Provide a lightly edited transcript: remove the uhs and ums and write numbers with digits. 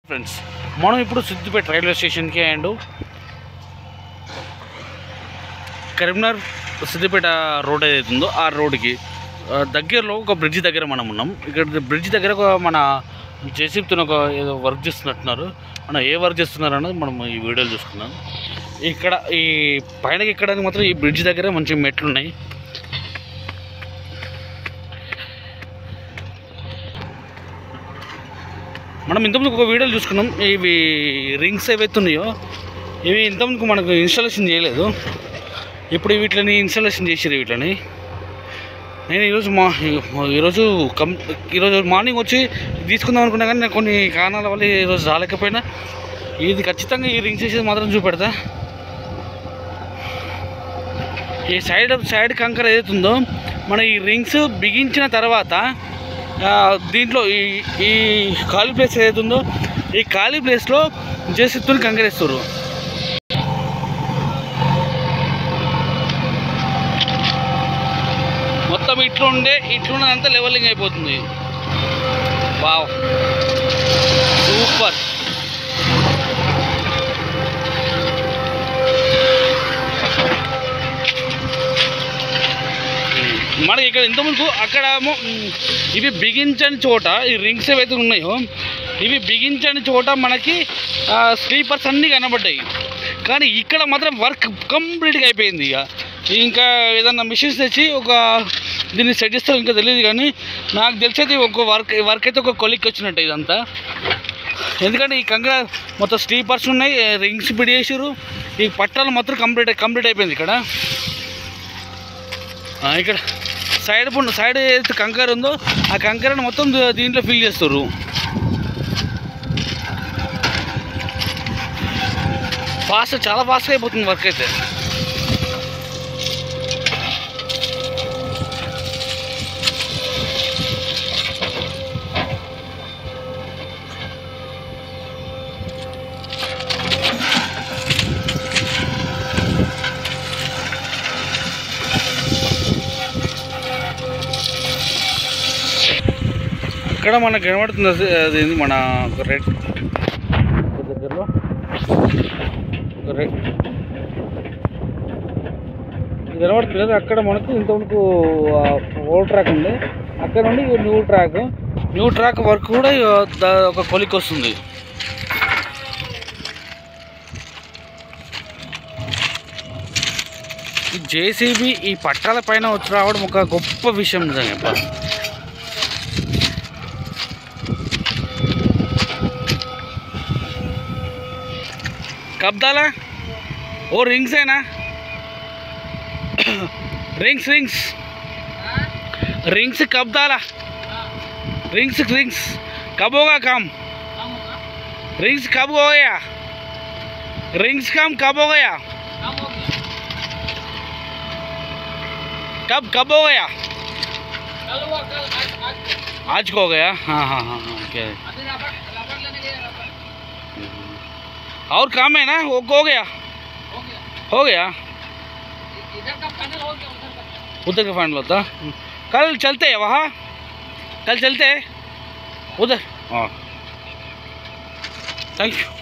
Friends, మనం ఇప్పుడు Siddipet railway స్టేషన్కి అండ్ కరీంనగర్ సిద్దిపేట రోడ్ ఏదైతే ఉందో ఆ రోడ్కి దగ్గరలో ఒక బ్రిడ్జ్ దగ్గర మనం ఉన్నాం. ఇక్కడ బ్రిడ్జ్ దగ్గర మన జేసీబీతో ఒక ఏదో వర్క్ చేస్తున్నట్టున్నారు. మనం ఏ వర్క్ చేస్తున్నారు అన్నది మనం ఈ వీడియోలో చూసుకున్నాం. ఇక్కడ ఈ పైనకి ఎక్కడానికి మాత్రం ఈ బ్రిడ్జ్ దగ్గర మంచి మెట్లు ఉన్నాయి. మనం ఇంతకుముందు ఒక వీడియోలు చూసుకున్నాం. ఇవి రింగ్స్ ఏవైతే ఉన్నాయో ఇవి ఇంతకుముందుకు మనకు ఇన్స్టాలేషన్ చేయలేదు. ఇప్పుడు వీటిని ఇన్స్టాలేషన్ చేసారు. వీటిని నేను ఈరోజు మార్నింగ్ వచ్చి తీసుకుందాం అనుకున్నా, కానీ నేను కొన్ని కారణాల వల్ల ఈరోజు రాలేకపోయినా ఇది ఖచ్చితంగా ఈ రింగ్స్ వేసేది మాత్రం చూపెడతా. ఈ సైడ్ కంకర ఏదైతే ఉందో మన ఈ రింగ్స్ బిగించిన తర్వాత దీంట్లో ఈ ఖాళీ ప్లేస్ ఏదైతే ఉందో ఈ ఖాళీ ప్లేస్లో జేసీబీతో కంకరేస్తారు. మొత్తం ఇట్లున్నదంతా లెవెలింగ్ అయిపోతుంది. Wow, super. మనకి ఇక్కడ ఇంతకుముందు అక్కడ ఇవి బిగించని చోట ఈ రింగ్స్ ఏవైతే ఉన్నాయో ఇవి బిగించని చోట మనకి స్లీపర్స్ అన్నీ కనబడ్డాయి. కానీ ఇక్కడ మాత్రం వర్క్ కంప్లీట్గా అయిపోయింది. ఇంకా ఏదన్నా మిషన్స్ తెచ్చి దీన్ని సెట్ చేస్తారో ఇంకా తెలియదు, కానీ నాకు తెలిసేది ఒక వర్క్ అయితే ఒక కొలిక్కి వచ్చినట్టు ఇదంతా. ఎందుకంటే ఈ కంకర మొత్తం స్లీపర్స్ ఉన్నాయి, రింగ్స్ పిడిచేసారు, ఈ పట్టాలు మొత్తం కంప్లీట్ అయిపోయింది. ఇక్కడ సైడ్ ఏదైతే కంకర ఉందో ఆ కంకరను మొత్తం దీంట్లో ఫిల్ చేస్తారు. చాలా ఫాస్ట్గా అయిపోతుంది వర్క్ అయితే. ఇక్కడ మనకు కనబడుతుంది అది మన రెడ్ దగ్గరలో కనబడుతుంది కదా. అక్కడ మనకు ఇంతవరకు ఓల్డ్ ట్రాక్ ఉంది, అక్కడ నుండి న్యూ ట్రాక్ వర్క్ కూడా ఒక కొలిక్ వస్తుంది. ఈ జేసీబీ ఈ పట్టాల పైన వచ్చి రావడం ఒక గొప్ప విషయం నిజంగా. कब डाला वो रिंग्स है ना, रिंग्स कब डाला, रिंग्स कब होगा काम, रिंग्स कब हो गया, रिंग्स काम कब हो गया, कब हो गया, आज को हो गया. हाँ क्या और काम है ना, वो हो गया. इधर का फाइनल हो गया, उधर का फाइनल होता. कल चलते हैं वहाँ, उधर. हाँ, थैंक यू.